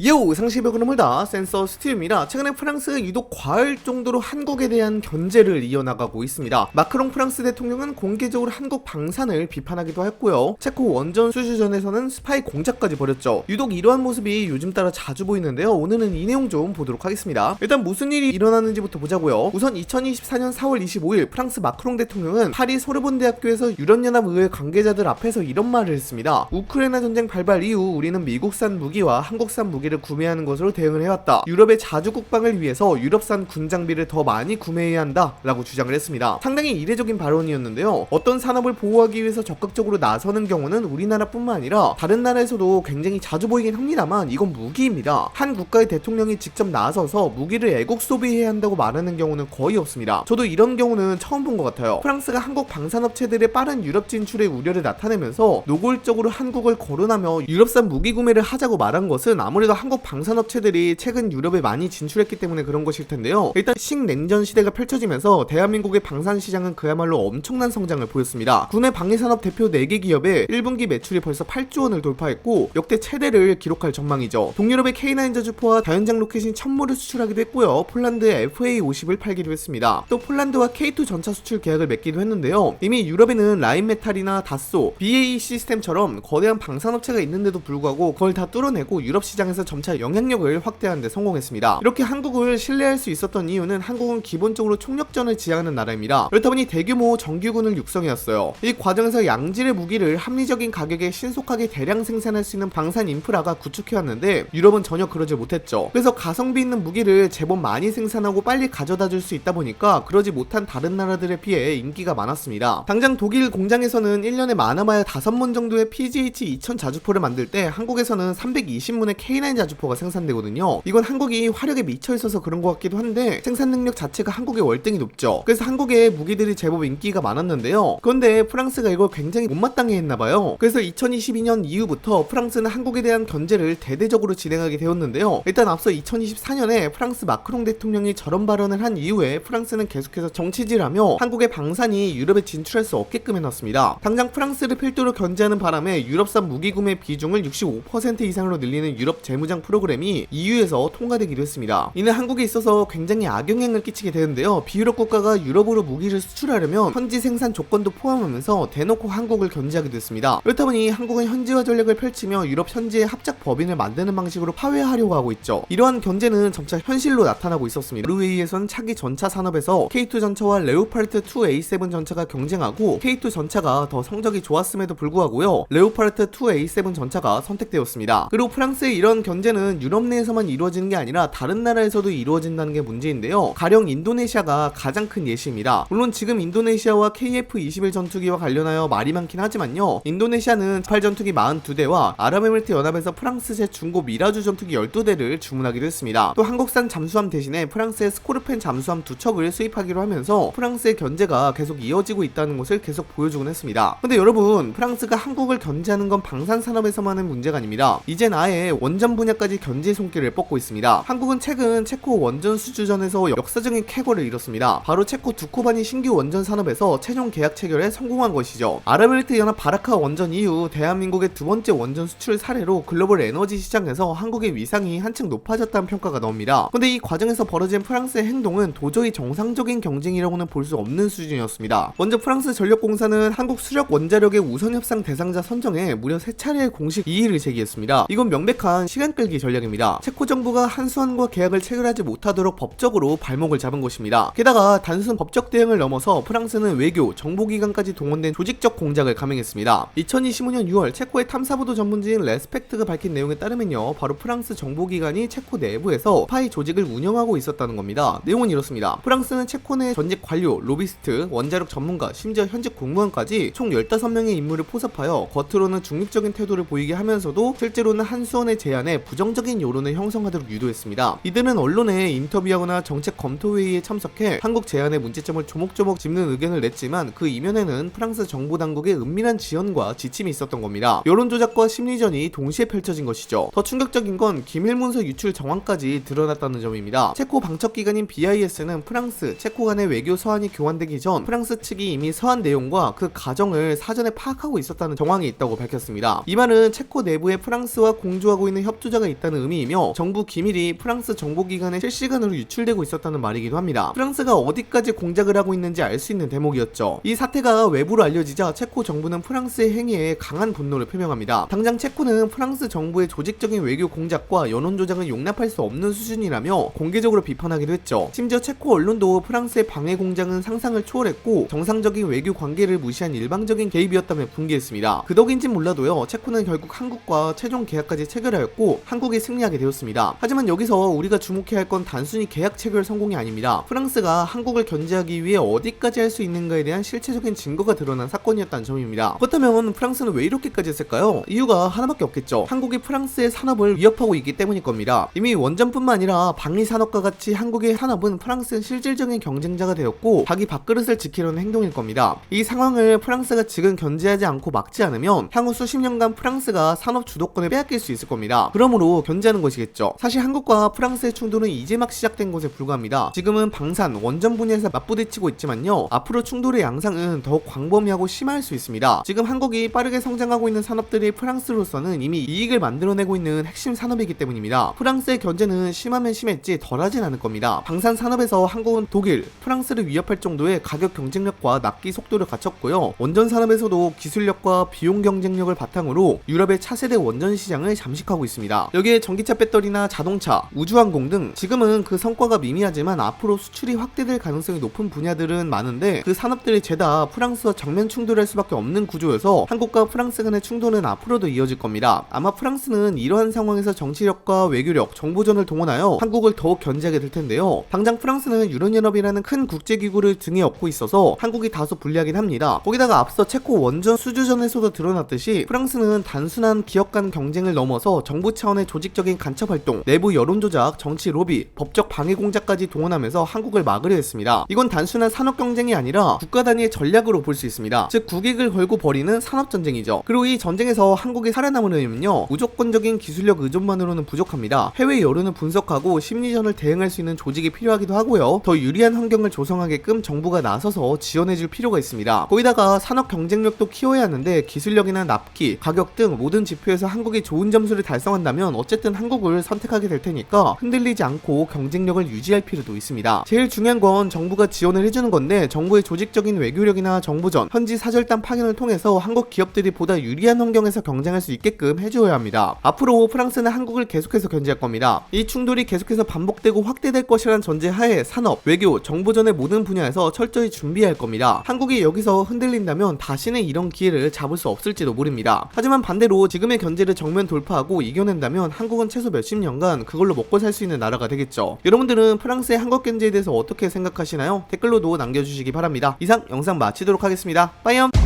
요! 상식의 흐름을다 센서 스티브입니다. 최근에 프랑스가 유독 과할 정도로 한국에 대한 견제를 이어나가고 있습니다. 마크롱 프랑스 대통령은 공개적으로 한국 방산을 비판하기도 했고요. 체코 원전 수주전에서는 스파이 공작까지 벌였죠. 유독 이러한 모습이 요즘 따라 자주 보이는데요. 오늘은 이 내용 좀 보도록 하겠습니다. 일단 무슨 일이 일어나는지부터 보자고요. 우선 2024년 4월 25일 프랑스 마크롱 대통령은 파리 소르본 대학교에서 유럽연합의회 관계자들 앞에서 이런 말을 했습니다. 우크라이나 전쟁 발발 이후 우리는 미국산 무기와 한국산 무기를 구매하는 것으로 대응을 해왔다. 유럽의 자주 국방을 위해서 유럽산 군장비를 더 많이 구매해야 한다 라고 주장을 했습니다. 상당히 이례적인 발언이었는데요. 어떤 산업을 보호하기 위해서 적극적으로 나서는 경우는 우리나라뿐만 아니라 다른 나라에서도 굉장히 자주 보이긴 합니다만 이건 무기입니다. 한 국가의 대통령이 직접 나서서 무기를 애국 소비해야 한다고 말하는 경우는 거의 없습니다. 저도 이런 경우는 처음 본 것 같아요. 프랑스가 한국 방산업체들의 빠른 유럽 진출의 우려를 나타내면서 노골적으로 한국을 거론하며 유럽산 무기 구매를 하자고 말한 것은 아무래도 한국 방산업체들이 최근 유럽에 많이 진출했기 때문에 그런 것일 텐데요. 일단 식냉전 시대가 펼쳐지면서 대한민국의 방산 시장은 그야말로 엄청난 성장을 보였습니다. 국내 방위산업 대표 4개 기업의 1분기 매출이 벌써 8조 원을 돌파했고 역대 최대를 기록할 전망이죠. 동유럽의 K9 자주포와 다연장 로켓인 천모를 수출하기도 했고요. 폴란드에 FA50을 팔기도 했습니다. 또 폴란드와 K2 전차 수출 계약을 맺기도 했는데요. 이미 유럽에는 라인메탈이나 다소, BAE 시스템처럼 거대한 방산업체가 있는데도 불구하고 그걸 다 뚫어내고 유럽 시장에서 점차 영향력을 확대하는 데 성공했습니다. 이렇게 한국을 신뢰할 수 있었던 이유는 한국은 기본적으로 총력전을 지향하는 나라입니다. 그렇다 보니 대규모 정규군을 육성해왔어요. 이 과정에서 양질의 무기를 합리적인 가격에 신속하게 대량 생산할 수 있는 방산 인프라가 구축해왔는데 유럽은 전혀 그러지 못했죠. 그래서 가성비 있는 무기를 제법 많이 생산하고 빨리 가져다 줄 수 있다 보니까 그러지 못한 다른 나라들에 비해 인기가 많았습니다. 당장 독일 공장에서는 1년에 많아봐야 5문 정도의 PGH-2000 자주포를 만들 때 한국에서는 320문의 K9 자주포가 생산되거든요. 이건 한국이 화력에 미쳐있어서 그런 것 같기도 한데 생산 능력 자체가 한국의 월등히 높죠. 그래서 한국의 무기들이 제법 인기가 많았는데요. 그런데 프랑스가 이걸 굉장히 못마땅해 했나봐요. 그래서 2022년 이후부터 프랑스는 한국에 대한 견제를 대대적으로 진행하게 되었는데요. 일단 앞서 2024년에 프랑스 마크롱 대통령이 저런 발언을 한 이후에 프랑스는 계속해서 정치질하며 한국의 방산이 유럽에 진출할 수 없게끔 해놨습니다. 당장 프랑스를 필두로 견제하는 바람에 유럽산 무기 구매 비중을 65% 이상으로 늘리는 유럽 재무장 프로그램이 EU에서 통과되기도 했습니다. 이는 한국에 있어서 굉장히 악영향을 끼치게 되는데요. 비유럽 국가가 유럽으로 무기를 수출하려면 현지 생산 조건도 포함하면서 대놓고 한국을 견제하게 됐습니다. 그렇다 보니 한국은 현지화 전략을 펼치며 유럽 현지의 합작 법인을 만드는 방식으로 파회하려고 하고 있죠. 이러한 견제는 점차 현실로 나타나고 있었습니다. 노르웨이에선 차기 전차 산업에서 K2 전차와 레오파르트 2A7 전차가 경쟁하고 K2 전차가 더 성적이 좋았음에도 불구하고요. 레오파르트 2A7 전차가 선택되었습니다. 그리고 프랑스의 이런 견제는 유럽 내에서만 이루어지는 게 아니라 다른 나라에서도 이루어진다는 게 문제인데요. 가령 인도네시아가 가장 큰 예시입니다. 물론 지금 인도네시아와 KF-21 전투기와 관련하여 말이 많긴 하지만요. 인도네시아는 18 전투기 42대와 아랍에미리트 연합에서 프랑스제 중고 미라주 전투기 12대를 주문하기도 했습니다. 또 한국산 잠수함 대신에 프랑스의 스코르펜 잠수함 2척을 수입하기로 하면서 프랑스의 견제가 계속 이어지고 있다는 것을 계속 보여주곤 했습니다. 근데 여러분, 프랑스가 한국을 견제하는 건 방산산업에서만의 문제가 아닙니다. 이젠 아예 원전 분야까지 견제 손길을 뻗고 있습니다. 한국은 최근 체코 원전 수주전에서 역사적인 쾌거를 이뤘습니다. 바로 체코 두코바니 신규 원전 산업에서 최종 계약 체결에 성공한 것이죠. 아랍에미리트 연합 바라카 원전 이후 대한민국의 두 번째 원전 수출 사례로 글로벌 에너지 시장에서 한국의 위상이 한층 높아졌다는 평가가 나옵니다. 근데 이 과정에서 벌어진 프랑스의 행동은 도저히 정상적인 경쟁이라고는 볼 수 없는 수준이었습니다. 먼저 프랑스 전력공사는 한국 수력 원자력의 우선 협상 대상자 선정에 무려 3차례의 공식 이의를 제기했습니다. 이건 명백한 시간 끌기 전략입니다. 체코 정부가 한수원과 계약을 체결하지 못하도록 법적으로 발목을 잡은 것입니다. 게다가 단순 법적 대응을 넘어서 프랑스는 외교, 정보기관까지 동원된 조직적 공작을 감행했습니다. 2025년 6월 체코의 탐사보도 전문지인 레스펙트가 밝힌 내용에 따르면요. 바로 프랑스 정보기관이 체코 내부에서 스파이 조직을 운영하고 있었다는 겁니다. 내용은 이렇습니다. 프랑스는 체코 내 전직 관료, 로비스트, 원자력 전문가, 심지어 현직 공무원까지 총 15명의 인물을 포섭하여 겉으로는 중립적인 태도를 보이게 하면서도 실제로는 한수원의 제안에 부정적인 여론을 형성하도록 유도했습니다. 이들은 언론에 인터뷰하거나 정책 검토회의에 참석해 한국 제안의 문제점을 조목조목 짚는 의견을 냈지만 그 이면에는 프랑스 정부 당국의 은밀한 지원과 지침이 있었던 겁니다. 여론조작과 심리전이 동시에 펼쳐진 것이죠. 더 충격적인 건 기밀문서 유출 정황까지 드러났다는 점입니다. 체코 방첩기관인 BIS는 프랑스, 체코 간의 외교 서한이 교환되기 전 프랑스 측이 이미 서한 내용과 그 과정을 사전에 파악하고 있었다는 정황이 있다고 밝혔습니다. 이 말은 체코 내부의 프랑스와 공조하고 있는 협조 투자가 있다는 의미이며 정부 기밀이 프랑스 정보기관에 실시간으로 유출되고 있었다는 말이기도 합니다. 프랑스가 어디까지 공작을 하고 있는지 알 수 있는 대목이었죠. 이 사태가 외부로 알려지자 체코 정부는 프랑스의 행위에 강한 분노를 표명합니다. 당장 체코는 프랑스 정부의 조직적인 외교 공작과 여론 조작은 용납할 수 없는 수준이라며 공개적으로 비판하기도 했죠. 심지어 체코 언론도 프랑스의 방해 공작은 상상을 초월했고 정상적인 외교 관계를 무시한 일방적인 개입이었다며 분개했습니다. 그 덕인진 몰라도요, 체코는 결국 한국과 최종 계약까지 체결하였고 한국이 승리하게 되었습니다. 하지만 여기서 우리가 주목해야 할 건 단순히 계약 체결 성공이 아닙니다. 프랑스가 한국을 견제하기 위해 어디까지 할 수 있는가에 대한 실체적인 증거가 드러난 사건이었다는 점입니다. 그렇다면 프랑스는 왜 이렇게까지 했을까요? 이유가 하나밖에 없겠죠. 한국이 프랑스의 산업을 위협하고 있기 때문일 겁니다. 이미 원전뿐만 아니라 방위 산업과 같이 한국의 산업은 프랑스의 실질적인 경쟁자가 되었고 자기 밥그릇을 지키려는 행동일 겁니다. 이 상황을 프랑스가 지금 견제하지 않고 막지 않으면 향후 수십 년간 프랑스가 산업 주도권을 빼앗길 수 있을 겁니다. 그러므로 견제하는 것이겠죠. 사실 한국과 프랑스의 충돌은 이제 막 시작된 것에 불과합니다. 지금은 방산, 원전 분야에서 맞부딪히고 있지만요, 앞으로 충돌의 양상은 더욱 광범위하고 심할 수 있습니다. 지금 한국이 빠르게 성장하고 있는 산업들이 프랑스로서는 이미 이익을 만들어내고 있는 핵심 산업이기 때문입니다. 프랑스의 견제는 심하면 심했지 덜하진 않을 겁니다. 방산 산업에서 한국은 독일, 프랑스를 위협할 정도의 가격 경쟁력과 납기 속도를 갖췄고요. 원전 산업에서도 기술력과 비용 경쟁력을 바탕으로 유럽의 차세대 원전 시장을 잠식하고 있습니다. 여기에 전기차 배터리나 자동차, 우주항공 등 지금은 그 성과가 미미하지만 앞으로 수출이 확대될 가능성이 높은 분야들은 많은데 그 산업들이 죄다 프랑스와 정면 충돌할 수밖에 없는 구조여서 한국과 프랑스 간의 충돌은 앞으로도 이어질 겁니다. 아마 프랑스는 이러한 상황에서 정치력과 외교력, 정보전을 동원하여 한국을 더욱 견제하게 될 텐데요. 당장 프랑스는 유럽연합이라는 큰 국제기구를 등에 업고 있어서 한국이 다소 불리하긴 합니다. 거기다가 앞서 체코 원전 수주전에서도 드러났듯이 프랑스는 단순한 기업 간 경쟁을 넘어서 정부 차원의 조직적인 간첩활동, 내부 여론조작, 정치 로비, 법적 방해 공작까지 동원하면서 한국을 막으려 했습니다. 이건 단순한 산업 경쟁이 아니라 국가 단위의 전략으로 볼 수 있습니다. 즉 국익을 걸고 벌이는 산업전쟁이죠. 그리고 이 전쟁에서 한국이 살아남으려면요, 무조건적인 기술력 의존만으로는 부족합니다. 해외 여론을 분석하고 심리전을 대응할 수 있는 조직이 필요하기도 하고요, 더 유리한 환경을 조성하게끔 정부가 나서서 지원해줄 필요가 있습니다. 거기다가 산업 경쟁력도 키워야 하는데 기술력이나 납기, 가격 등 모든 지표에서 한국이 좋은 점수를 달성한다면 어쨌든 한국을 선택하게 될 테니까 흔들리지 않고 경쟁력을 유지할 필요도 있습니다. 제일 중요한 건 정부가 지원을 해주는 건데 정부의 조직적인 외교력이나 정보전, 현지 사절단 파견을 통해서 한국 기업들이 보다 유리한 환경에서 경쟁할 수 있게끔 해줘야 합니다. 앞으로 프랑스는 한국을 계속해서 견제할 겁니다. 이 충돌이 계속해서 반복되고 확대될 것이라는 전제하에 산업, 외교, 정보전의 모든 분야에서 철저히 준비해야 할 겁니다. 한국이 여기서 흔들린다면 다시는 이런 기회를 잡을 수 없을지도 모릅니다. 하지만 반대로 지금의 견제를 정면 돌파하고 이겨낸다면 한국은 최소 몇십 년간 그걸로 먹고 살 수 있는 나라가 되겠죠. 여러분들은 프랑스의 한국 견제에 대해서 어떻게 생각하시나요? 댓글로도 남겨주시기 바랍니다. 이상 영상 마치도록 하겠습니다. 빠이염!